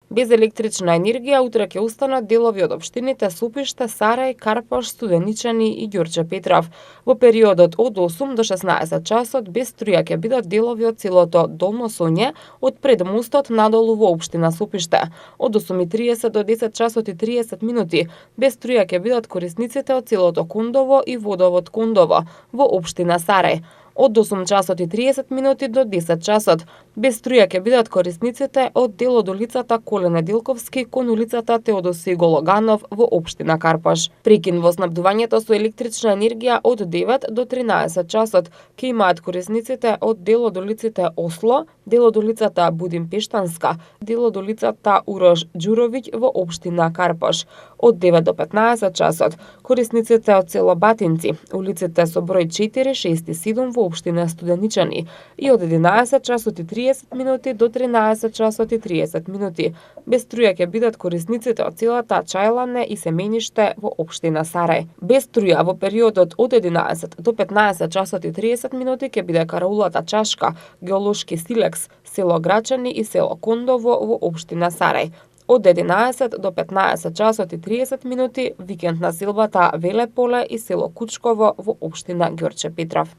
Без електрична енергија утре ќе останат делови од општините Сопиште, Сарај, Карпаш, Студеничани и Ѓорче Петров. Во периодот од 8 до 16 часот без струја ќе бидат делови од селото Долно Соње, од пред мостот надолу во општина Сопиште. Од 8:30 до 10 часот и 30 минути без струја ќе бидат корисниците од селото Кондово и водовод Кондово во општина Сарај. Од 8 часот и 30 минути до 10 часот без струја ќе бидат корисниците од дел од улицата Коле Неделковски кон улицата Теодосиј Гологанов во општина Карпаш. Прекин во снабдувањето со електрична енергија од 9 до 13 часот ќе имаат корисниците од дел од улиците Осло, дел од улицата Будимпештанска, дел од улицата Урош Ѓуровиќ во општина Карпаш. Од 9 до 15 часот корисниците од село Батинци, улиците со број 4, 6 и 7 во општина Студеничани и од 11 часот и 30 минути до 13 часот и 30 минути. Без струја ќе бидат корисниците од селата Чајлане и Семениште во општина Сарај. Без струја во периодот од 11 до 15 часот и 30 минути ќе биде караулата Чашка, геолошки Силекс, село Грачани и село Кондово во општина Сарај. Од 11 до 15 часот и 30 минути викенд на селбата Велеполе и село Кучково во општина Ѓорче Петров.